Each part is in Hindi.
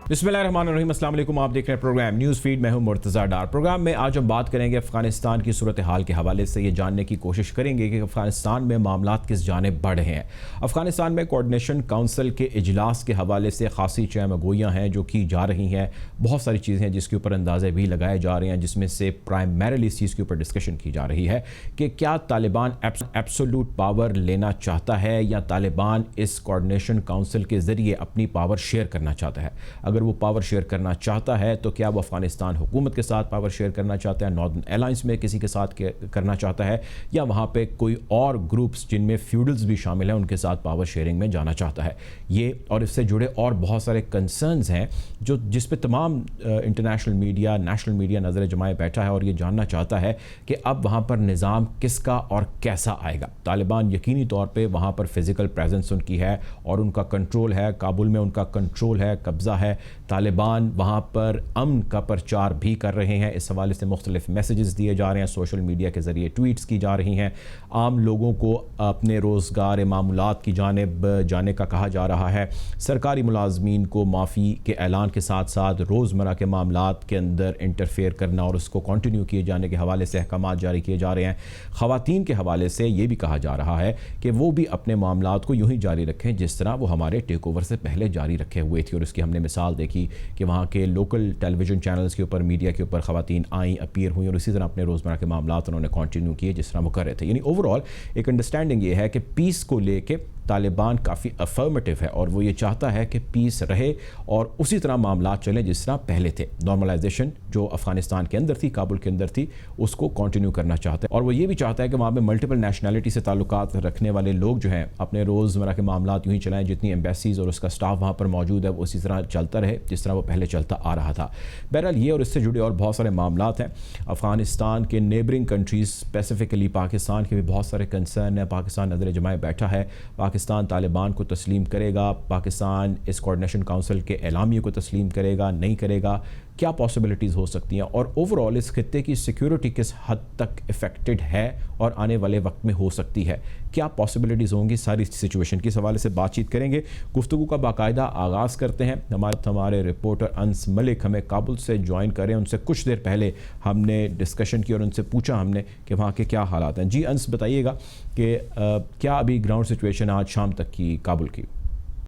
बिस्मिल्लाहिर्रहमानिर्रहीम, अस्सलाम वालेकुम। आप देख रहे हैं प्रोग्राम न्यूज़ फीड। मैं हूं मुर्तज़ा डार। प्रोग्राम में आज हम बात करेंगे अफ़गानिस्तान की सूरत हाल के हवाले से। ये जानने की कोशिश करेंगे कि अफ़गानिस्तान में मामलात किस जानिब बढ़ रहे हैं। अफ़गानिस्तान में कोऑर्डिनेशन काउंसिल के इजलास के हवाले से खासी चहमगोइयाँ हैं जो की जा रही हैं। बहुत सारी चीज़ें हैं जिसके ऊपर अंदाज़े भी लगाए जा रहे हैं, जिसमें से प्राइमरीली इस चीज़ के ऊपर डिस्कशन की जा रही है कि क्या तालिबान एब्सोल्यूट पावर लेना चाहता है या तालिबान इस कोऑर्डिनेशन काउंसिल के ज़रिए अपनी पावर शेयर करना चाहता है। अगर वो पावर शेयर करना चाहता है तो क्या वो अफगानिस्तान हुकूमत के साथ पावर शेयर करना चाहता है, नॉर्दर्न अलायंस में किसी के साथ करना चाहता है, या वहाँ पे कोई और ग्रुप्स जिनमें फ्यूडल्स भी शामिल हैं उनके साथ पावर शेयरिंग में जाना चाहता है। ये और इससे जुड़े और बहुत सारे कंसर्न्स हैं जो जिस पे तमाम इंटरनेशनल मीडिया, नेशनल मीडिया नज़र जमाए बैठा है और ये जानना चाहता है कि अब वहाँ पर निज़ाम किसका और कैसा आएगा। तालिबान यकीनी तौर पर वहाँ पर फिज़िकल प्रेजेंस उनकी है और उनका कंट्रोल है, काबुल में उनका कंट्रोल है, कब्ज़ा है। तालिबान वहाँ पर अमन का प्रचार भी कर रहे हैं। इस हवाले से मुख्तलिफ मैसेजेस दिए जा रहे हैं, सोशल मीडिया के ज़रिए ट्वीट्स की जा रही हैं। आम लोगों को अपने रोज़गार मामूलात की जानिब जाने का कहा जा रहा है। सरकारी मुलाजमीन को माफ़ी के ऐलान के साथ साथ रोज़मर्रा के मामलात के अंदर इंटरफेयर करना और उसको कंटिन्यू किए जाने के हवाले से अहकाम जारी किए जा रहे हैं। ख़वातीन के हवाले से ये भी कहा जा रहा है कि वो भी अपने मामलात को यूँ ही जारी रखें जिस तरह वो हमारे टेक ओवर से पहले जारी रखे हुए थी। और इसकी हमने मिसाल देखी कि वहाँ के लोकल टेलीविज़न चैनल्स के ऊपर, मीडिया के ऊपर ख़वातीन आई, अपीयर हुई और इसी तरह अपने रोज़मर्रा के मामलात उन्होंने कंटिन्यू किए जिस तरह वो कर रहे थे। यानी ओवरऑल एक अंडरस्टैंडिंग ये है कि पीस को लेके तालिबान काफ़ी अफर्मेटिव है और वो ये चाहता है कि पीस रहे और उसी तरह मामलात चलें जिस तरह पहले थे। नॉर्मलाइजेशन जो अफगानिस्तान के अंदर थी, काबुल के अंदर थी, उसको कंटिन्यू करना चाहता है। और वो ये भी चाहता है कि वहाँ पे मल्टीपल नेशनैलिटी से ताल्लुकात रखने वाले लोग जो हैं अपने रोज़मर्रा के मामलात यूँ ही चलाएँ। जितनी एम्बेसीज़ और उसका स्टाफ वहाँ पर मौजूद है वो उसी तरह चलता रहे जिस तरह वो पहले चलता आ रहा था। बहरहाल ये और इससे जुड़े और बहुत सारे मामलात हैं। अफगानिस्तान के नेबरिंग कंट्रीज़, स्पेसिफिकली पाकिस्तान के भी बहुत सारे कंसर्न हैं। पाकिस्तान नज़र जमाए बैठा है। पाकिस्तान तालिबान को तस्लीम करेगा, पाकिस्तान इस कोऑर्डिनेशन काउंसिल के एलामिया को तस्लीम करेगा, नहीं करेगा, क्या पॉसिबिलिटीज़ हो सकती हैं और ओवरऑल इस खित्ते की सिक्योरिटी किस हद तक इफ़ेक्टेड है और आने वाले वक्त में हो सकती है, क्या पॉसिबिलिटीज़ होंगी, सारी सिचुएशन के हवाले से बातचीत करेंगे। गुफ्तगू का बाकायदा आगाज़ करते हैं। हमारे रिपोर्टर अंस मलिक हमें काबुल से ज्वाइन करें। उनसे कुछ देर पहले हमने डिस्कशन की और उनसे पूछा हमने कि वहाँ के क्या हालात हैं। जी अंस, बताइएगा कि क्या अभी ग्राउंड सिचुएशन आज शाम तक की काबुल की।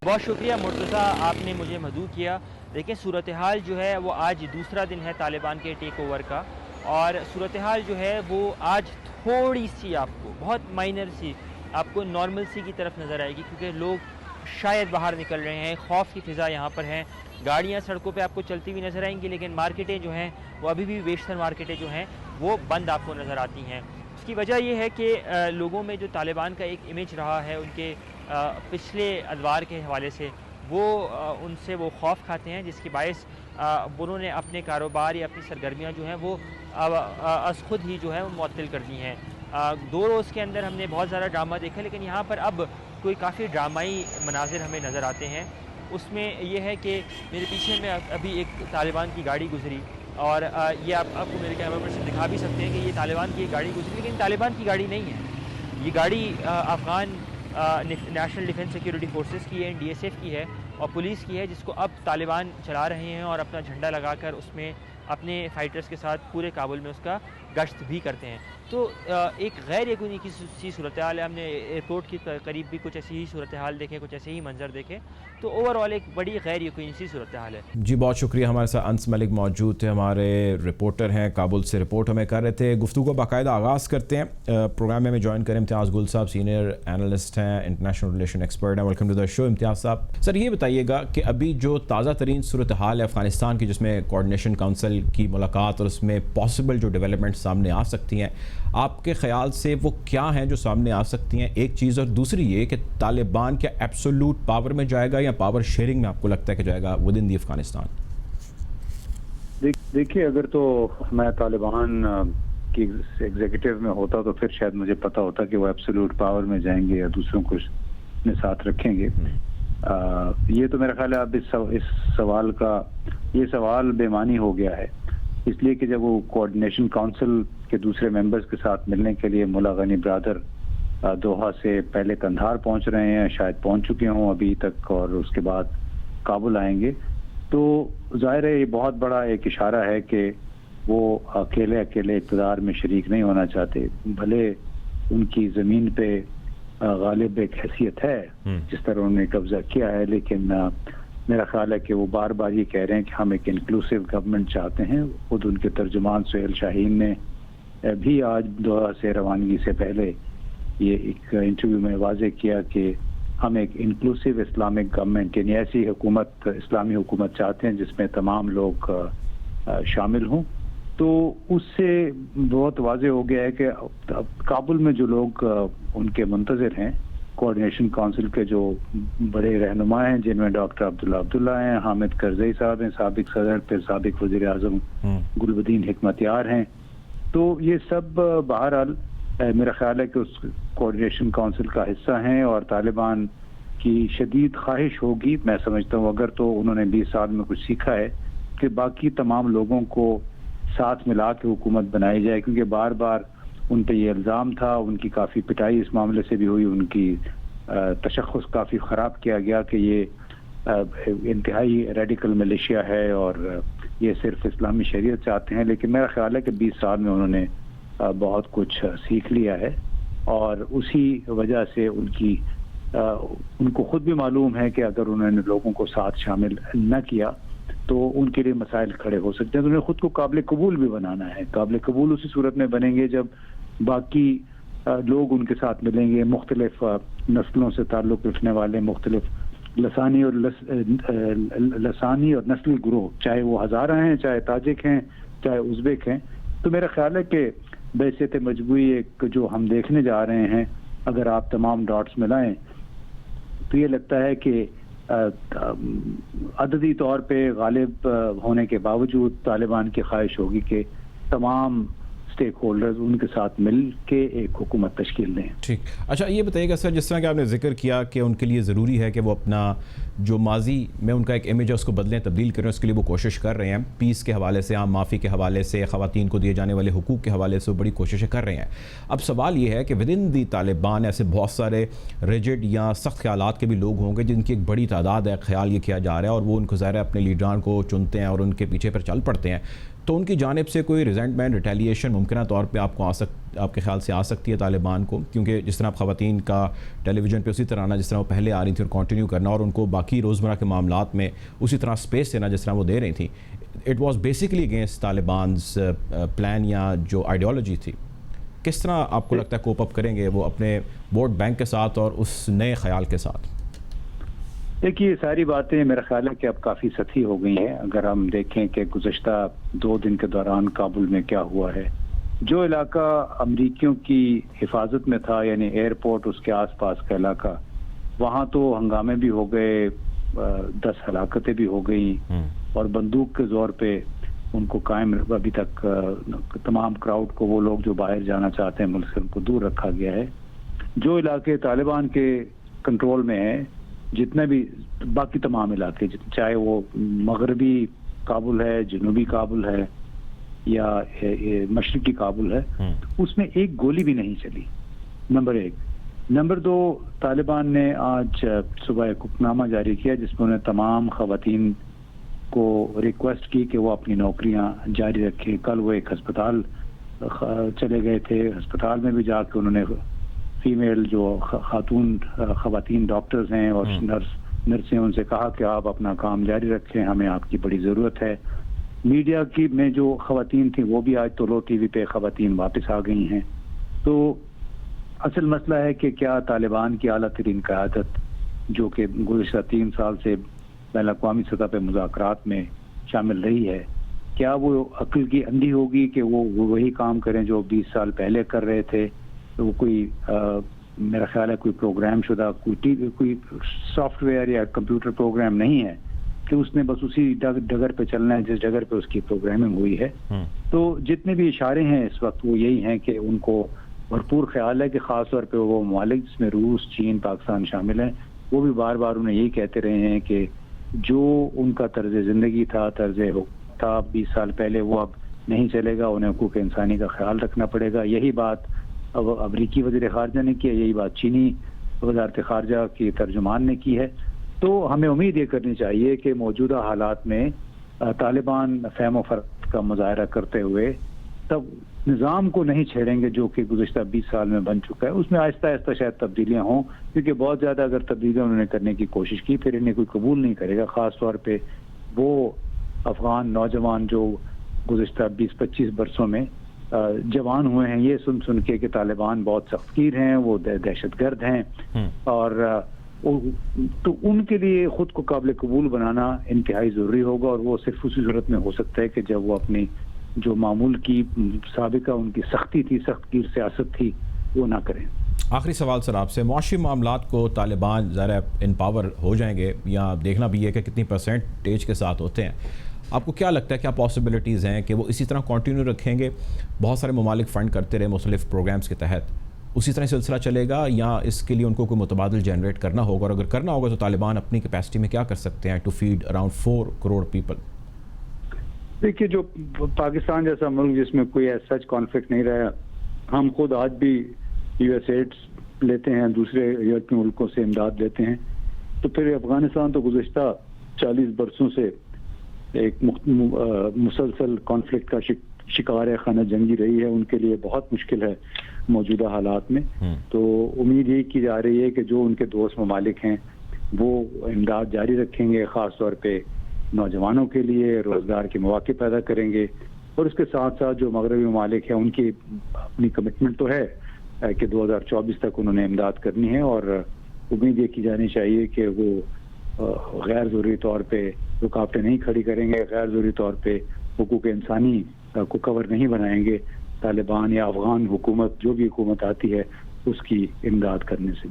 बहुत शुक्रिया मुर्तज़ा, आपने मुझे मदऊ किया। देखिए, सूरत हाल जो है वो आज दूसरा दिन है तालिबान के टेक ओवर का और सूरत हाल जो है वो आज थोड़ी सी आपको, बहुत माइनर सी आपको नॉर्मल सी की तरफ नज़र आएगी क्योंकि लोग शायद बाहर निकल रहे हैं। खौफ की फ़िज़ा यहाँ पर है। गाड़ियाँ सड़कों पे आपको चलती हुई नज़र आएंगी लेकिन मार्केटें जो हैं वो अभी भी बेशतर मार्केटें जो हैं वो बंद आपको नज़र आती हैं। उसकी वजह ये है कि लोगों में जो तालिबान का एक इमेज रहा है उनके पिछले अदवार के हवाले से, वो उनसे वो खौफ खाते हैं जिसकी बायस उन्होंने अपने कारोबार या अपनी सरगर्मियाँ जो हैं वो अज़ खुद ही जो है वो मुअत्तल कर दी हैं। 2 रोज़ के अंदर हमने बहुत ज़्यादा ड्रामा देखा लेकिन यहाँ पर अब कोई काफ़ी ड्रामाई मनाजिर हमें नज़र आते हैं। उसमें यह है कि मेरे पीछे में अभी एक तालिबान की गाड़ी गुजरी और ये आपको मेरे कैमरा पर से दिखा भी सकते हैं कि ये तालिबान की गाड़ी गुजरी, लेकिन तालिबान की गाड़ी नहीं है। ये गाड़ी Afghan national defence security forces की है, NDSF की है और पुलिस की है, जिसको अब तालिबान चला रहे हैं और अपना झंडा लगाकर उसमें अपने फाइटर्स के साथ पूरे काबुल में उसका गश्त भी करते हैं। तो एक गैर यकीनी की सी सूरत हाल है। हमने एयरपोर्ट की करीब भी कुछ ऐसी ही सूरत हाल देखे, कुछ ऐसे ही मंजर देखे। तो ओवरऑल एक बड़ी गैर यकीनी सी सूरत हाल है। जी बहुत शुक्रिया। हमारे साथ अंस मलिक मौजूद थे, हमारे रिपोर्टर हैं, काबुल से रिपोर्ट हमें कर रहे थे। गुफ्तगू को बाकायदा आगाज़ करते हैं। प्रोग्राम में हमें ज्वाइन करें इम्तियाज़ गुल साहब, सीनियर एनालिस्ट हैं, इंटरनेशनल रिलेशन एक्सपर्ट हैं। वेलकम टू द शो इम्तियाज़ साहब। सर ये बताइएगा कि अभी जो ताज़ा तरीन सूरत हाल है अफ़गानिस्तान की, जिसमें कोऑर्डिनेशन काउंसिल की मुलाकात और उसमें पॉसिबल जो डेवलपमेंट सामने आ सकती हैं, आपके ख्याल से वो क्या हैं जो सामने आ सकती हैं? एक चीज़, और दूसरी ये कि तालिबान क्या एब्सोल्यूट पावर में जाएगा या पावर शेयरिंग में आपको लगता है कि जाएगा विद इन दी अफगानिस्तान? देखिए, अगर तो मैं तालिबान की एग्जीक्यूटिव में होता तो फिर शायद मुझे पता होता कि वो एब्सोल्यूट पावर में जाएंगे या दूसरों को अपने साथ रखेंगे। ये तो मेरा ख्याल है अब इस सवाल का ये सवाल बेमानी हो गया है, इसलिए कि जब वो कोऑर्डिनेशन काउंसिल के दूसरे मेंबर्स के साथ मिलने के लिए मुल्ला गनी ब्रादर दोहा से पहले कंधार पहुंच रहे हैं, शायद पहुंच चुके हों अभी तक, और उसके बाद काबुल आएंगे। तो ज़ाहिर है ये बहुत बड़ा एक इशारा है कि वो अकेले इक़्तिदार में शरीक नहीं होना चाहते। भले उनकी ज़मीन पे गालिब एक हैसियत है जिस तरह उन्होंने कब्जा किया है, लेकिन मेरा ख्याल है कि वो बार बार ये कह रहे हैं कि हम एक इंक्लूसिव गवर्नमेंट चाहते हैं। खुद उनके तर्जुमान सुहेल शाहीन ने भी आज दोहा से रवानगी से पहले ये एक इंटरव्यू में वाज़ेह किया कि हम एक इंक्लूसिव इस्लामिक गवर्नमेंट यानी ऐसी हुकूमत, इस्लामी हुकूमत चाहते हैं जिसमें तमाम लोग शामिल हों। तो उससे बहुत वाज़ेह हो गया है कि काबुल में जो लोग उनके मुंतज़िर हैं, कोऑर्डिनेशन काउंसिल के जो बड़े रहनुमा हैं जिनमें डॉक्टर अब्दुल्ला हैं, हामिद करज़ई साहब हैं साबिक सदर, फिर साबिक वज़ीर आज़म गुलबदीन हिकमतयार हैं, तो ये सब बहरहाल मेरा ख्याल है कि उस कोऑर्डिनेशन काउंसिल का हिस्सा हैं और तालिबान की शदीद ख्वाहिश होगी, मैं समझता हूँ अगर तो उन्होंने 20 साल में कुछ सीखा है, कि बाकी तमाम लोगों को साथ मिला के हुकूमत बनाई जाए। क्योंकि बार बार उन पर यह इल्ज़ाम था, उनकी काफ़ी पिटाई इस मामले से भी हुई, उनकी तशख़्ख़ुस काफ़ी ख़राब किया गया कि ये इंतहाई रेडिकल मिलिशिया है और ये सिर्फ इस्लामी शरीयत चाहते हैं। लेकिन मेरा ख्याल है कि 20 साल में उन्होंने बहुत कुछ सीख लिया है और उसी वजह से उनको खुद भी मालूम है कि अगर उन्होंने लोगों को साथ शामिल न किया तो उनके लिए मसाइल खड़े हो सकते हैं। तो उन्हें खुद को काबिल कबूल भी बनाना है। काबिल कबूल उसी सूरत में बनेंगे जब बाकी लोग उनके साथ मिलेंगे, मुख्तलिफ नस्लों से ताल्लुक़ रखने वाले मुख्तलिफ लसानी और नस्ली ग्रोह, चाहे वो हज़ारा हैं, चाहे ताजिक हैं, चाहे उज़्बेक हैं। तो मेरा ख्याल है कि बैसियत मजबूरी एक जो हम देखने जा रहे हैं, अगर आप तमाम डॉट्स मिलाएं तो ये लगता है कि अददी तौर पे गालिब होने के बावजूद तालिबान की ख्वाहिश होगी कि तमाम स्टेक होल्डर्स उनके साथ मिल के एक हुकूमत तश्कील दें। ठीक, अच्छा ये बताइएगा सर, जिस तरह कि आपने जिक्र किया कि उनके लिए ज़रूरी है कि वो अपना जो माजी में उनका एक इमेज है उसको बदलें, तब्दील करें, उसके लिए वो कोशिश कर रहे हैं। पीस के हवाले से, आम माफ़ी के हवाले से, ख़वातीन को दिए जाने वाले हुकूक के हवाले से वो बड़ी कोशिशें कर रहे हैं। अब सवाल ये है कि विद इन दी तालिबान ऐसे बहुत सारे रिजिड या सख्त ख्यालात के भी लोग होंगे जिनकी एक बड़ी तादाद है, ख्याल ये किया जा रहा है, और वो उनको ज़ाहिर है अपने लीडरान को चुनते हैं और उनके पीछे पर चल पड़ते हैं। तो उनकी जानिब से कोई रिजेंटमेंट, रिटेलिएशन मुमकिन तौर पे आपके ख्याल से आ सकती है तालिबान को? क्योंकि जिस तरह आप ख़वातीन का टेलीविज़न पे उसी तरह आना जिस तरह वो पहले आ रही थी और कंटिन्यू करना, और उनको बाकी रोज़मर्रा के मामलात में उसी तरह स्पेस देना जिस तरह वो दे रही थी, it was basically against Talibans plan या जो आइडियोलॉजी थी। किस तरह आपको लगता है कोप अप करेंगे वो अपने वोट बैंक के साथ और उस नए ख्याल के साथ? देखिए, सारी बातें मेरा ख्याल है कि अब काफ़ी सतही हो गई हैं। अगर हम देखें कि गुज़श्ता 2 दिन के दौरान काबुल में क्या हुआ है, जो इलाका अमरीकियों की हिफाजत में था यानी एयरपोर्ट उसके आसपास का इलाका, वहाँ तो हंगामे भी हो गए, 10 हलाकतें भी हो गई और बंदूक के ज़ोर पे उनको कायम अभी तक तमाम क्राउड को, वो लोग जो बाहर जाना चाहते हैं मुल्क से, उनको दूर रखा गया है। जो इलाके तालिबान के कंट्रोल में है, जितने भी बाकी तमाम इलाके, चाहे वो मगरबी काबुल है, जनूबी काबुल है या मशरकी काबुल है, उसमें एक गोली भी नहीं चली, नंबर 1। नंबर 2, तालिबान ने आज सुबह एक हुक्मनामा जारी किया जिसमें उन्हें तमाम ख़वातीन को रिक्वेस्ट की कि वो अपनी नौकरियां जारी रखें। कल वो एक अस्पताल चले गए थे, अस्पताल में भी जाके उन्होंने फीमेल जो ख़वातीन डॉक्टर्स हैं और नर्सें, उनसे कहा कि आप अपना काम जारी रखें, हमें आपकी बड़ी ज़रूरत है। मीडिया की में जो ख़वातीन थी वो भी आज तोलो टीवी पे ख़वातीन वापस आ गई हैं। तो असल मसला है कि क्या तालिबान की आला तरीन क़यादत जो कि गुज़श्ता 3 साल से बैनुल-अक़वामी सतह पे मुज़ाकरात में शामिल रही है, क्या वो अक्ल की अंधी होगी कि वो वही काम करें जो 20 साल पहले कर रहे थे? तो वो कोई मेरा ख्याल है कोई प्रोग्राम शुदा कोई सॉफ्टवेयर या कंप्यूटर प्रोग्राम नहीं है कि उसने बस उसी डगर पे चलना है जिस डगर पे उसकी प्रोग्रामिंग हुई है। तो जितने भी इशारे हैं इस वक्त वो यही हैं कि उनको भरपूर ख्याल है कि ख़ास तौर पे वो ममालिक जिसमें रूस, चीन, पाकिस्तान शामिल हैं, वो भी बार बार उन्हें यही कहते रहे हैं कि जो उनका तर्ज ज़िंदगी था, तर्ज हुक्म था 20 साल पहले, वो अब नहीं चलेगा, उन्हें हुकूक इंसानी का ख्याल रखना पड़ेगा। यही बात अब अमरीकी वज़ीर ख़ारजा ने की है, यही बात चीनी वज़ारत ख़ारजा की तर्जुमान ने की है। तो हमें उम्मीद ये करनी चाहिए कि मौजूदा हालात में तालिबान फहम फर्क का मुजाहरा करते हुए तब निज़ाम को नहीं छेड़ेंगे जो कि गुज़श्ता 20 साल में बन चुका है। उसमें आहिस्ता आहिस्ता शायद तब्दीलियाँ हों, क्योंकि बहुत ज़्यादा अगर तब्दीलियाँ उन्होंने करने की कोशिश की फिर इन्हें कोई कबूल नहीं करेगा। ख़ास तौर पे वो अफ़गान नौजवान जो गुज़श्ता 20-25 बरसों में जवान हुए हैं ये सुन सुन के कि तालिबान बहुत सख्तगीर हैं, वो दहशतगर्द हैं, और तो उनके लिए खुद को काबिल कबूल बनाना इंतहाई ज़रूरी होगा। और वो सिर्फ उसी सूरत में हो सकता है कि जब वो अपनी जो मामूल की साबिका उनकी सख्ती थी, सख्तगीर सियासत थी, वो ना करें। आखिरी सवाल सर आपसे, मुआशी मामलात को तालिबान ज़रा इन पावर हो जाएंगे या देखना भी है कि कितनी परसेंटेज के साथ होते हैं, आपको क्या लगता है, क्या पॉसिबिलिटीज़ हैं कि वो इसी तरह कंटिन्यू रखेंगे? बहुत सारे ममालिक फ़ंड करते रहे मुख्तलिफ प्रोग्राम्स के तहत, उसी तरह सिलसिला चलेगा या इसके लिए उनको कोई मुतबादिल जनरेट करना होगा? और अगर करना होगा तो तालिबान अपनी कैपेसिटी में क्या कर सकते हैं to feed around 4 crore people? देखिए, जो पाकिस्तान जैसा मुल्क जिसमें कोई सच कॉन्फ्लिक्ट नहीं रहा, हम खुद आज भी यूएसएड लेते हैं, दूसरे यूरोपीय मुल्कों से इमदाद लेते हैं, तो फिर अफगानिस्तान तो गुज़श्ता 40 बरसों से एक मुसलसल कॉन्फ्लिक्ट का शिकार है, खाना जंगी रही है, उनके लिए बहुत मुश्किल है मौजूदा हालात में। तो उम्मीद यही की जा रही है कि जो उनके दोस्त ममालिक हैं वो इमदाद जारी रखेंगे, ख़ास तौर पे नौजवानों के लिए रोज़गार के मौके पैदा करेंगे, और उसके साथ साथ जो मगरबी ममालिक हैं उनकी अपनी कमिटमेंट तो है कि 2024 तक उन्होंने इमदाद करनी है, और उम्मीद ये की जानी चाहिए कि वो गैर ज़रूरी तौर पे रुकावटें नहीं खड़ी करेंगे, गैर ज़रूरी तौर पे हुकूक इंसानी को कवर नहीं बनाएंगे तालिबान या अफगान हुकूमत, जो भी हुकूमत आती है उसकी इमदाद करने से।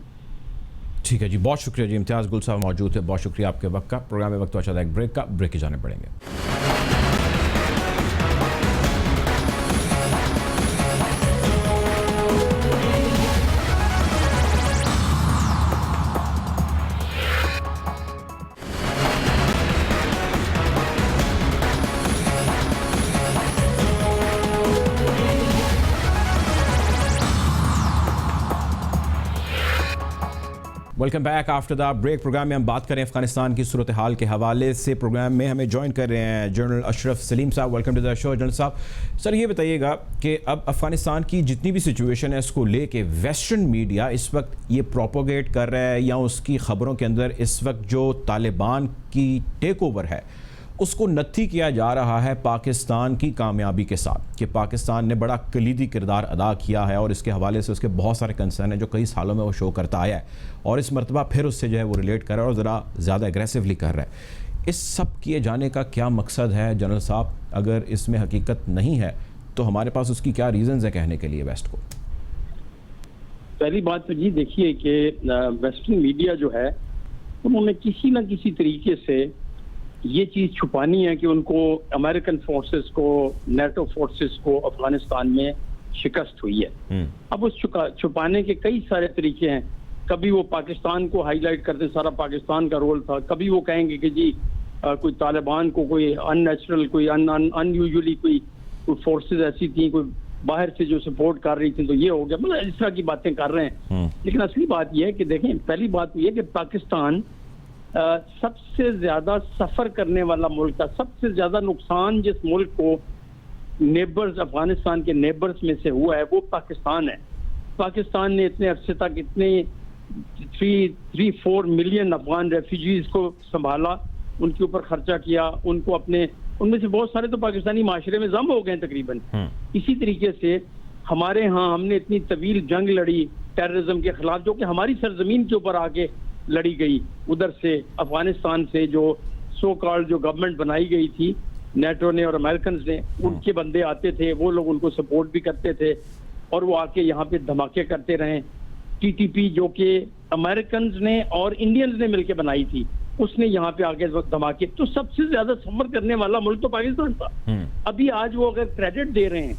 ठीक है जी, बहुत शुक्रिया जी। इम्तियाज़ गुल साहब मौजूद है, बहुत शुक्रिया आपके वक्त का। प्रोग्राम में वक्त अच्छा था एक ब्रेक का, ब्रेक की जाने पड़ेंगे। Welcome back after the break. Programme में हम बात करें अफगानिस्तान की सूरत हाल के हवाले से। प्रोग्राम में हमें ज्वाइन कर रहे हैं जनरल अशरफ सलीम साहब। Welcome to the show general साहब। सर ये बताइएगा कि अब अफगानिस्तान की जितनी भी सिचुएशन है इसको लेके वेस्टर्न मीडिया इस वक्त ये प्रोपोगेट कर रहा है या उसकी ख़बरों के अंदर इस वक्त जो तालिबान की टेक ओवर है उसको नत्थी किया जा रहा है पाकिस्तान की कामयाबी के साथ, कि पाकिस्तान ने बड़ा कलीदी किरदार अदा किया है और इसके हवाले से उसके बहुत सारे कंसर्न हैं जो कई सालों में वो शो करता आया है, और इस मरतबा फिर उससे जो है वो रिलेट कर रहा है और ज़रा ज़्यादा एग्रेसिवली कर रहा है। इस सब किए जाने का क्या मकसद है जनरल साहब? अगर इसमें हकीकत नहीं है तो हमारे पास उसकी क्या रीज़न्स है कहने के लिए वेस्ट को? पहली बात तो जी देखिए कि वेस्टर्न मीडिया जो है उन्होंने किसी न किसी तरीके से ये चीज छुपानी है कि उनको अमेरिकन फोर्सेस को, नेटो फोर्सेस को अफगानिस्तान में शिकस्त हुई है। अब उस छुपाने के कई सारे तरीके हैं। कभी वो पाकिस्तान को हाईलाइट करते, सारा पाकिस्तान का रोल था। कभी वो कहेंगे कि जी कोई तालिबान को कोई अननेचुरल, कोई अनयूजुअली कोई फोर्सेस ऐसी थी, कोई बाहर से जो सपोर्ट कर रही थी, तो ये हो गया। मतलब इस तरह की बातें कर रहे हैं। लेकिन असली बात यह है कि देखें, पहली बात ये है कि पाकिस्तान सबसे ज्यादा सफर करने वाला मुल्क था। सबसे ज्यादा नुकसान जिस मुल्क को नेबर्स, अफगानिस्तान के नेबर्स में से हुआ है वो पाकिस्तान है। पाकिस्तान ने इतने अरसे तक इतने 3-4 मिलियन अफगान रेफ्यूजीज को संभाला, उनके ऊपर खर्चा किया, उनको अपने, उनमें से बहुत सारे तो पाकिस्तानी माशरे में जम हो गए तकरीबन। इसी तरीके से हमारे यहाँ हमने इतनी तवील जंग लड़ी टेररिज्म के खिलाफ, जो कि हमारी सरजमीन के ऊपर आके लड़ी गई। उधर से अफगानिस्तान से जो सो कॉल्ड जो गवर्नमेंट बनाई गई थी नेटो ने और अमेरिकन ने, उनके बंदे आते थे, वो लोग उनको सपोर्ट भी करते थे और वो आके यहाँ पे धमाके करते रहे। टीटीपी जो कि अमेरिकन ने और इंडियंस ने मिलकर बनाई थी, उसने यहाँ पे आगे धमाके। तो सबसे ज्यादा सफर करने वाला मुल्क तो पाकिस्तान था। अभी आज वो अगर क्रेडिट दे रहे हैं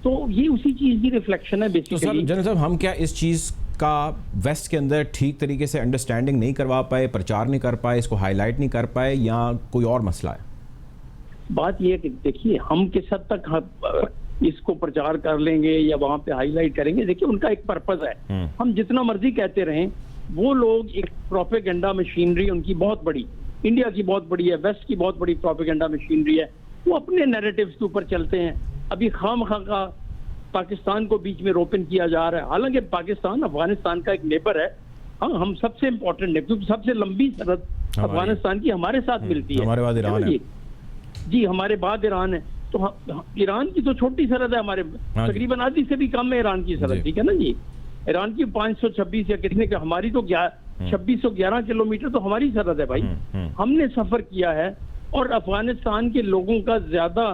तो ये उसी चीज की रिफ्लेक्शन है बेसिकली। तो सर जनरल साहब, हम क्या इस चीज का वेस्ट के अंदर ठीक तरीके से अंडरस्टैंडिंग नहीं करवा पाए, प्रचार नहीं कर पाए, इसको हाईलाइट नहीं कर पाए, या कोई और मसला है? बात यह है कि देखिए, हम किस हद तक इसको प्रचार कर लेंगे या वहां पे हाईलाइट करेंगे, देखिए उनका एक पर्पस है। हम जितना मर्जी कहते रहें वो लोग एक प्रोपेगेंडा मशीनरी उनकी बहुत बड़ी, इंडिया की बहुत बड़ी है, वेस्ट की बहुत बड़ी प्रोपेगेंडा मशीनरी है, वो अपने नैरेटिव्स के ऊपर चलते हैं। अभी खामखा का पाकिस्तान को बीच में रोपन किया जा रहा है, हालांकि पाकिस्तान अफगानिस्तान का एक नेबर है। हाँ, हम सबसे इम्पोर्टेंट है क्योंकि सबसे लंबी सरहद अफगानिस्तान की हमारे साथ मिलती है। हमारे बाद ईरान है जी, हमारे बाद ईरान है। तो ईरान की तो छोटी सरहद है, हमारे तकरीबन आधी से भी कम है ईरान की सरहद, ठीक है ना जी। ईरान की 526 या कितने का, हमारी तो 2611 किलोमीटर तो हमारी सरहद है भाई। हमने सफर किया है और अफगानिस्तान के लोगों का ज्यादा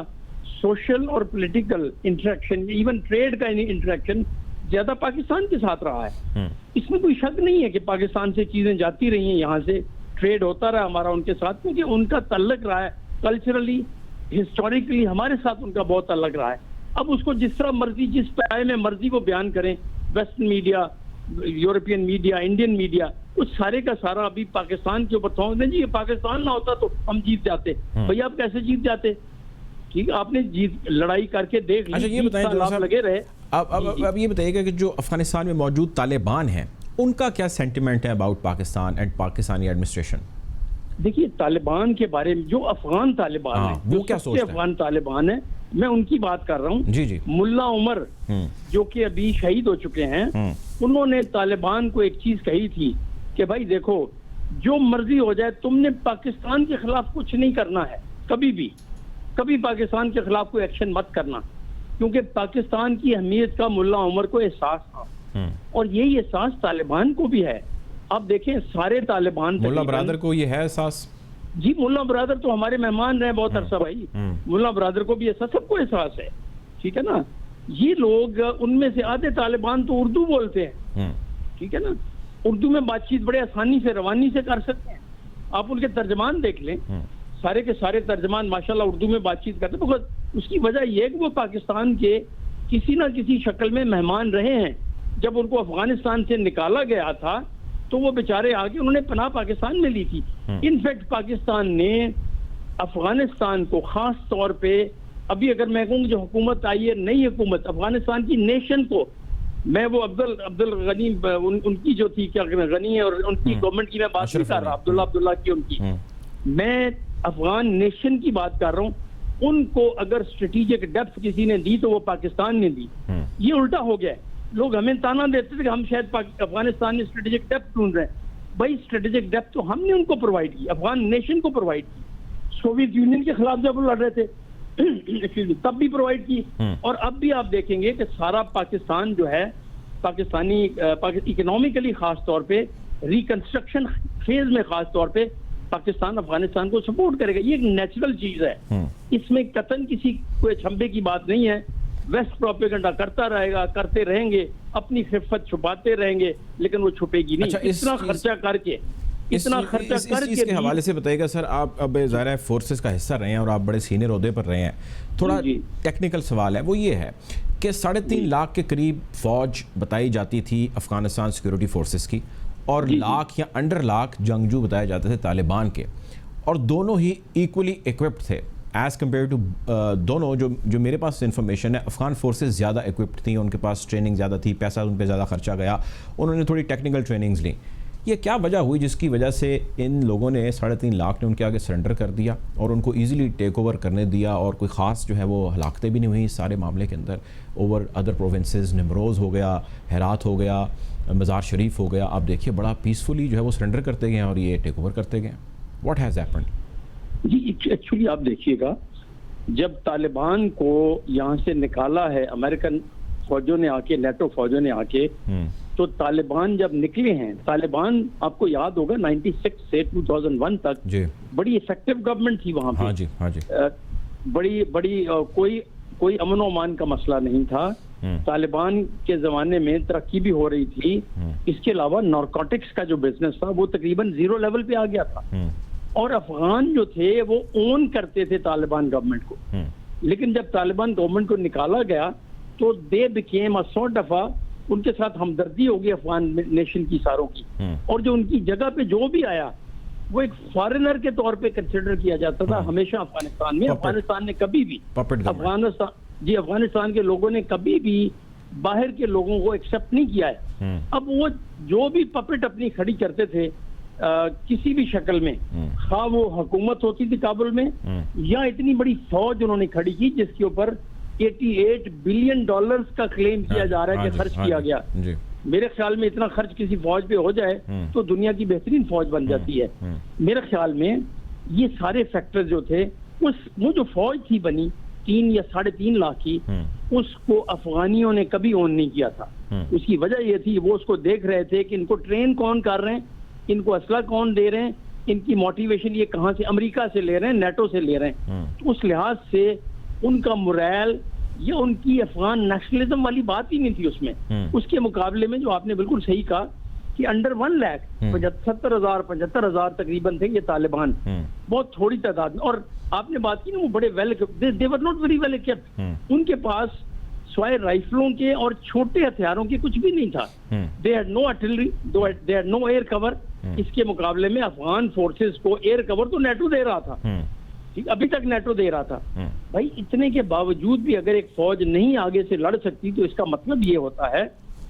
सोशल और पॉलिटिकल इंटरेक्शन, इवन ट्रेड का इंटरेक्शन ज्यादा पाकिस्तान के साथ रहा है। इसमें कोई शक नहीं है कि पाकिस्तान से चीजें जाती रही हैं, यहाँ से ट्रेड होता रहा हमारा उनके साथ, क्योंकि उनका तल्लक रहा है कल्चरली, हिस्टोरिकली हमारे साथ उनका बहुत तल्लक रहा है। अब उसको जिस तरह मर्जी, जिस पैमाने में मर्जी को बयान करें, western media, European media, Indian media, उस सारे का सारा अभी पाकिस्तान के ऊपर थोप दें। जी, ये पाकिस्तान ना होता तो हम जीत जाते। भैया आप कैसे जीत जाते? ठीक, आपने जीत लड़ाई करके देख ली। अच्छा, ये बताइए लगे रहे। अब ये बताइएगा कि जो अफगानिस्तान में मौजूद तालिबान हैं, उनका क्या सेंटिमेंट है about Pakistan and Pakistani administration? देखिए, तालिबान के बारे में जो अफगान तालिबान है, वो क्या सोचते हैं? अफगान तालिबान है, मैं उनकी बात कर रहा हूँ। जी जी। मुल्ला उमर जो कि अभी शहीद हो चुके हैं, उन्होंने तालिबान को एक चीज कही थी कि भाई देखो, जो मर्जी हो जाए, तुमने पाकिस्तान के खिलाफ कुछ नहीं करना है, कभी भी, कभी पाकिस्तान के खिलाफ कोई एक्शन मत करना, क्योंकि पाकिस्तान की अहमियत का मुल्ला उमर को एहसास था। और यही एहसास तालिबान को भी है। आप देखें, सारे तालिबान, मुल्ला ब्रादर को ये है एहसास? जी, मुल्ला ब्रादर तो हमारे मेहमान रहे बहुत अरसा भाई, मुल्ला ब्रादर को भी ऐसा, सबको एहसास है, ठीक है ना। ये लोग, उनमें से आधे तालिबान तो उर्दू बोलते हैं, ठीक है ना, उर्दू में बातचीत बड़े आसानी से, रवानी से कर सकते हैं। आप उनके तर्जमान देख लें, सारे के सारे तर्जमान माशाल्लाह उर्दू में बातचीत करते हैं। तो उसकी वजह यह है कि वो पाकिस्तान के किसी ना किसी शक्ल में मेहमान रहे हैं। जब उनको अफगानिस्तान से निकाला गया था तो वो बेचारे आके उन्होंने पनाह पाकिस्तान में ली थी। इनफैक्ट पाकिस्तान ने अफगानिस्तान को खास तौर पे, अभी अगर मैं कहूँ जो हुकूमत आई है, नई हुकूमत, अफगानिस्तान की नेशन को, मैं वो अब्दुल गनी उनकी जो थी, क्या गनी है, और उनकी गवर्नमेंट की मैं बात नहीं कर रहा, अब्दुल्ला की उनकी, मैं अफगान नेशन की बात कर रहा हूँ। उनको अगर स्ट्रेटेजिक डेप्थ किसी ने दी तो वो पाकिस्तान ने दी। ये उल्टा हो गया। लोग हमें ताना देते थे कि हम शायद अफगानिस्तान में स्ट्रेटेजिक डेप्थ ढूंढ रहे हैं। भाई, स्ट्रेटेजिक डेप्थ तो हमने उनको प्रोवाइड की, अफगान नेशन को प्रोवाइड की। सोवियत यूनियन के खिलाफ जब वो लड़ रहे थे तब भी प्रोवाइड की, और अब भी आप देखेंगे कि सारा पाकिस्तान जो है, पाकिस्तानी इकोनॉमिकली खास तौर पे, रिकंस्ट्रक्शन फेज में खास तौर पे पाकिस्तान अफगानिस्तान को सपोर्ट करेगा। ये एक नेचुरल चीज है, इसमें कतन किसी कोई छंबे की बात नहीं है। वेस्ट प्रोपेगेंडा करता रहेगा, करते रहेंगे, अपनी खिफत छुपाते रहेंगे, लेकिन वो छुपेगी नहीं। अच्छा, इतना खर्चा करके, इतना खर्चा करके इसके हवाले से बताइएगा सर, आप अब ज़ाहिर है फोर्सेस का हिस्सा रहे हैं और आप बड़े सीनियर ओहदे पर रहे हैं। थोड़ा टेक्निकल सवाल है, वो ये है कि 3.5 लाख के करीब फौज बताई जाती थी अफगानिस्तान सिक्योरिटी फोर्सेस की, और लाख या अंडर लाख जंगजू बताए जाते थे तालिबान के, और दोनों ही इक्वली इक्विप्ड थे एज़ कम्पेयर टू दोनों। जो मेरे पास इंफॉर्मेशन है, अफगान फोर्सेस ज़्यादा इक्विप्ड थी, उनके पास ट्रेनिंग ज़्यादा थी, पैसा उन पर ज़्यादा खर्चा गया, उन्होंने थोड़ी टेक्निकल ट्रेनिंग्स ली। ये क्या वजह हुई जिसकी वजह से इन लोगों ने 3.5 लाख ने उनके आगे सरेंडर कर दिया और उनको ईजिली टेक ओवर करने दिया, और कोई ख़ास जो है वो हलाकतें भी नहीं हुई इस सारे मामले के अंदर? ओवर अदर प्रोविंसेस, निमरोज़ हो गया, हेरात हो गया, मज़ार शरीफ हो गया, आप देखिए बड़ा पीसफुली जो है वो सरेंडर करते गए और ये टेक ओवर करते गए। What has happened? जी, एक्चुअली आप देखिएगा, जब तालिबान को यहाँ से निकाला है अमेरिकन फौजों ने आके, नेटो फौजों ने आके, तो तालिबान जब निकले हैं, तालिबान आपको याद होगा 96 से 2001 तक बड़ी इफेक्टिव गवर्नमेंट थी वहाँ पे। हाँ जी, हाँ जी। बड़ी कोई अमन और अमान का मसला नहीं था। तालिबान के जमाने में तरक्की भी हो रही थी। इसके अलावा नारकोटिक्स का जो बिजनेस था वो तकरीबन 0 लेवल पे आ गया था, और अफगान जो थे वो ओन करते थे तालिबान गवर्नमेंट को। लेकिन जब तालिबान गवर्नमेंट को निकाला गया तो they became a sort of, उनके साथ हमदर्दी होगी अफगान नेशन की सारों की, और जो उनकी जगह पे जो भी आया वो एक फॉरेनर के तौर पे कंसिडर किया जाता था हमेशा अफगानिस्तान में। अफगानिस्तान ने कभी भी, अफगानिस्तान के लोगों ने कभी भी बाहर के लोगों को एक्सेप्ट नहीं किया है। अब वो जो भी पपेट अपनी खड़ी करते थे किसी भी शक्ल में, हाँ वो हुकूमत होती थी काबुल में या इतनी बड़ी फौज उन्होंने खड़ी की जिसके ऊपर 88 बिलियन डॉलर्स का क्लेम किया जा रहा है कि खर्च किया गया। मेरे ख्याल में इतना खर्च किसी फौज पे हो जाए तो दुनिया की बेहतरीन फौज बन जाती है। मेरे ख्याल में ये सारे फैक्टर जो थे, वो जो फौज थी बनी 3 या 3.5 लाख की, उसको अफगानियों ने कभी ओन नहीं किया था। उसकी वजह ये थी, वो उसको देख रहे थे कि इनको ट्रेन कौन कर रहे हैं, इनको असला कौन दे रहे हैं, इनकी मोटिवेशन ये कहाँ से, अमेरिका से ले रहे हैं, नेटो से ले रहे हैं। तो उस लिहाज से उनका मोरल या उनकी अफगान नेशनलिज्म वाली बात ही नहीं थी उसमें। उसके मुकाबले में जो आपने बिल्कुल सही कहा कि अंडर 1 लाख 75,000 तकरीबन थे ये तालिबान, बहुत थोड़ी तादाद में। और आपने बात की ना, वो बड़े well, they were not very well equipped. उनके पास स्वाय राइफलों के और छोटे हथियारों के कुछ भी नहीं था। They had no artillery, they had no air cover. इसके मुकाबले में अफगान फोर्सेस को एयर कवर तो नेटो दे रहा था, ठीक, अभी तक नेटो दे रहा था। भाई इतने के बावजूद भी अगर एक फौज नहीं आगे से लड़ सकती तो इसका मतलब ये होता है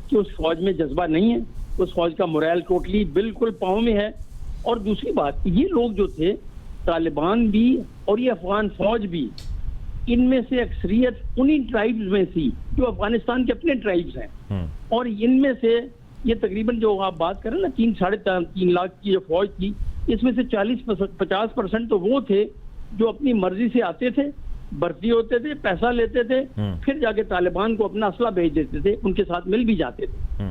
कि उस फौज में जज्बा नहीं है, उस फौज का मोरल टोटली बिल्कुल पांव में है। और दूसरी बात, ये लोग जो थे तालिबान भी और ये अफगान फौज भी, इनमें से अक्सरियत उन्हीं ट्राइब्स में थी जो अफगानिस्तान के अपने ट्राइब्स हैं। और इनमें से ये तकरीबन जो आप बात करें ना 3-3.5 लाख की जो फौज थी, इसमें से 40-50% तो वो थे जो अपनी मर्जी से आते थे, भर्ती होते थे, पैसा लेते थे, फिर जाके तालिबान को अपना असला भेज देते थे, उनके साथ मिल भी जाते थे,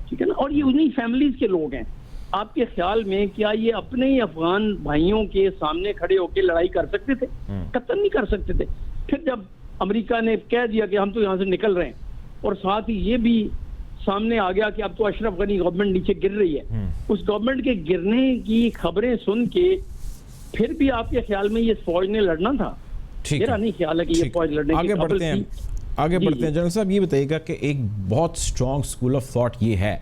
ठीक है ना। और ये उन्हीं फैमिलीज के लोग हैं। आपके ख्याल में क्या ये अपने ही अफगान भाइयों के सामने खड़े होकर लड़ाई कर सकते थे? कतई नहीं कर सकते थे। फिर जब अमेरिका ने कह दिया कि हम तो यहाँ से निकल रहे हैं, और साथ ही ये भी सामने आ गया कि अब तो अशरफ गनी गवर्नमेंट नीचे गिर रही है, उस गवर्नमेंट के गिरने की खबरें सुन के फिर भी आपके ख्याल में ये फौज ने लड़ना था? मेरा नहीं ख्याल है कि ये फौज लड़ने की आगे बढ़ते हैं जनरल साहब, ये बताइएगा कि एक बहुत स्ट्रॉन्ग स्कूल ऑफ थॉट ये है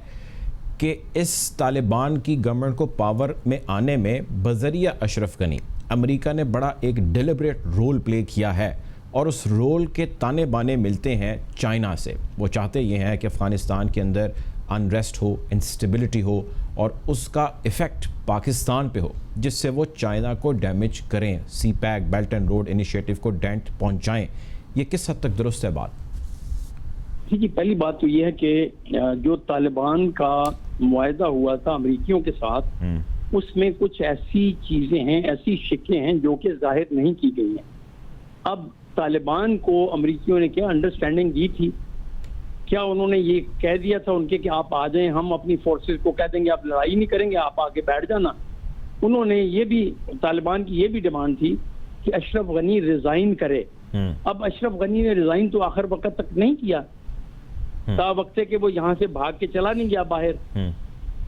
कि इस तालिबान की गवर्नमेंट को पावर में आने में बजरिया अशरफ गनी अमेरिका ने बड़ा एक डिलिबरेट रोल प्ले किया है, और उस रोल के ताने बाने मिलते हैं चाइना से। वो चाहते ये हैं कि अफ़गानिस्तान के अंदर अनरेस्ट हो, इंस्टेबिलिटी हो, और उसका इफ़ेक्ट पाकिस्तान पे हो, जिससे वो चाइना को डैमेज करें, CPEC belt and road initiative को डेंट पहुंचाएं। ये किस हद तक दुरुस्त है बात? जी, पहली बात तो ये है कि जो तालिबान का मुआहदा हुआ था अमेरिकियों के साथ, उसमें कुछ ऐसी चीजें हैं, ऐसी शिकें हैं जो कि जाहिर नहीं की गई हैं। अब तालिबान को अमेरिकियों ने क्या अंडरस्टैंडिंग दी थी? क्या उन्होंने ये कह दिया था उनके कि आप आ जाएं, हम अपनी फोर्सेस को कह देंगे आप लड़ाई नहीं करेंगे, आप आके बैठ जाना? उन्होंने ये भी, तालिबान की ये भी डिमांड थी कि अशरफ गनी रिजाइन करे। अब अशरफ गनी ने रिजाइन तो आखिर वक्त तक नहीं किया, ता वक्त के वो यहाँ से भाग के चला नहीं गया बाहर।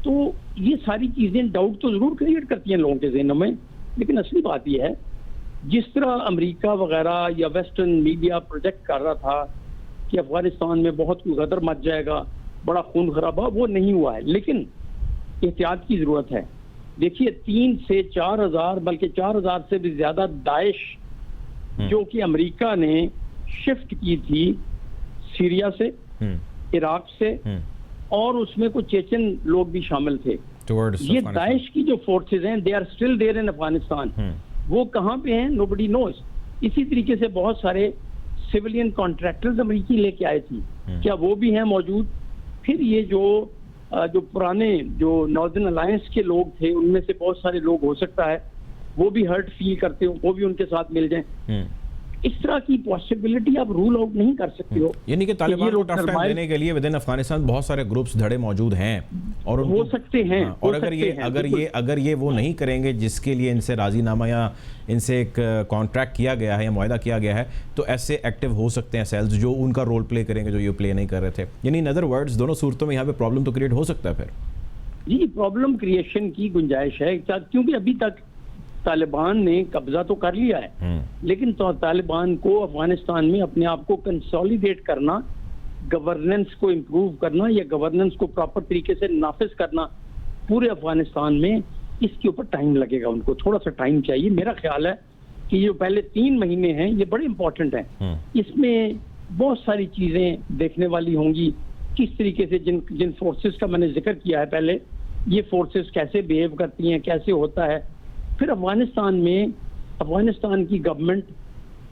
तो ये सारी चीजें डाउट तो जरूर क्रिएट करती हैं लोगों के ज़हनों में, लेकिन असली बात यह है जिस तरह अमेरिका वगैरह या वेस्टर्न मीडिया प्रोजेक्ट कर रहा था कि अफगानिस्तान में बहुत कोई गदर मच जाएगा, बड़ा खून खराबा, वो नहीं हुआ है। लेकिन एहतियात की जरूरत है। देखिए 3 से 4 हजार, बल्कि 4 हजार से भी ज्यादा दाइश जो कि अमेरिका ने शिफ्ट की थी सीरिया से, इराक से, और उसमें कुछ चेचन लोग भी शामिल थे। ये दाइश की जो फोर्सेज हैं, they are still there in Afghanistan. वो कहाँ पे हैं? Nobody knows. इसी तरीके से बहुत सारे सिविलियन कॉन्ट्रैक्टर्स अमेरिकी लेके आए थी, क्या वो भी हैं मौजूद? फिर ये जो पुराने जो नॉर्दर्न अलायंस के लोग थे, उनमें से बहुत सारे लोग हो सकता है वो भी हर्ट फील करते हो, वो भी उनके साथ मिल जाएं। इस तरह की पॉसिबिलिटी आप रूल आउट नहीं कर सकते हो। यानी कि तालिबान को टफ टाइम देने के लिए विद इन अफगानिस्तान बहुत सारे ग्रुप्स धड़े मौजूद हैं और हो सकते हैं। और अगर ये वो नहीं करेंगे जिसके लिए इनसे राजीनामा या इनसे एक कॉन्ट्रैक्ट किया गया है या मुआहदा किया गया है, तो ऐसे एक्टिव हो सकते हैं सेल्स जो उनका रोल प्ले करेंगे जो ये प्ले नहीं कर रहे थे। यानी इन अदर वर्ड्स दोनों सूरतों में यहाँ पे प्रॉब्लम तो क्रिएट हो सकता है। फिर जी, प्रॉब्लम क्रिएशन की गुंजाइश है, क्योंकि अभी तक तालिबान ने कब्जा तो कर लिया है, लेकिन तो तालिबान को अफगानिस्तान में अपने आप को कंसोलिडेट करना, गवर्नेंस को इम्प्रूव करना या गवर्नेंस को प्रॉपर तरीके से नाफिज करना पूरे अफगानिस्तान में, इसके ऊपर टाइम लगेगा। उनको थोड़ा सा टाइम चाहिए। मेरा ख्याल है कि जो पहले 3 महीने हैं ये बड़े इंपॉर्टेंट हैं। इसमें बहुत सारी चीज़ें देखने वाली होंगी। किस तरीके से जिन फोर्सेस का मैंने जिक्र किया है पहले, ये फोर्सेस कैसे बिहेव करती हैं, कैसे होता है। फिर अफगानिस्तान की गवर्नमेंट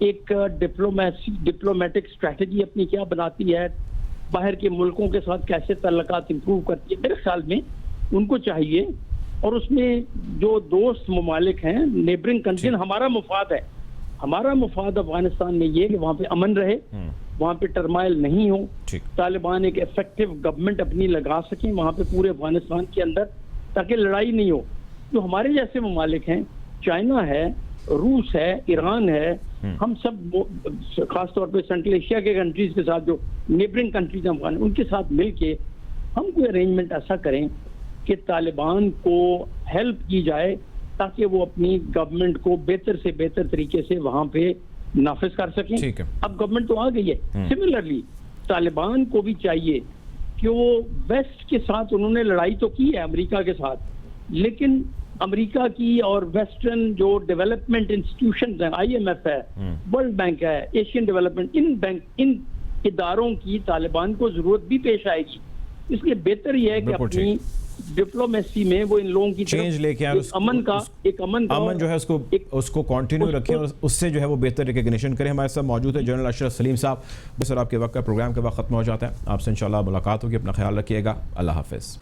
एक डिप्लोमेटिक स्ट्रैटेजी अपनी क्या बनाती है, बाहर के मुल्कों के साथ कैसे तल्लुकात इंप्रूव करती है। मेरे ख्याल में उनको चाहिए, और उसमें जो दोस्त ममालिक हैं, नेबरिंग कंट्री, हमारा मुफाद है, हमारा मुफाद अफगानिस्तान में ये कि वहाँ पे अमन रहे, वहाँ पे टर्माइल नहीं हो, तालिबान एक इफेक्टिव गवर्नमेंट अपनी लगा सकें वहाँ पे पूरे अफगानिस्तान के अंदर, ताकि लड़ाई नहीं हो। जो हमारे जैसे ममालिक हैं, चाइना है, रूस है, ईरान है, हम सब खासतौर पे सेंट्रल एशिया के कंट्रीज के साथ, जो नेबरिंग कंट्रीज हैं अफगान, उनके साथ मिलके हम कोई अरेंजमेंट ऐसा करें कि तालिबान को हेल्प की जाए, ताकि वो अपनी गवर्नमेंट को बेहतर से बेहतर तरीके से वहां पे नाफिज कर सकें। अब गवर्नमेंट तो आ गई है। सिमिलरली तालिबान को भी चाहिए कि वो वेस्ट के साथ, उन्होंने लड़ाई तो की है अमेरिका के साथ, लेकिन अमेरिका की और वेस्टर्न जो डेवलपमेंट इंस्टीट्यूशंस हैं, IMF है, वर्ल्ड बैंक है, एशियन डेवलपमेंट, इन इदारों की तालिबान को जरूरत भी पेश आएगी। इसलिए बेहतर यह है कि अपनी डिप्लोमेसी में वो इन लोगों की चेंज लेके आए, अमन जो है उसको कंटिन्यू रखें, और उससे जो है वो बेहतर रिकग्निशन करें। हमारे साथ मौजूद है जनरल अशरफ सलीम साहब। सर, आपके वक्त का प्रोग्राम के वक्त खत्म हो जाता है, आपसे इंशाल्लाह मुलाकात होगी। अपना ख्याल रखिएगा। अल्लाह हाफिज़।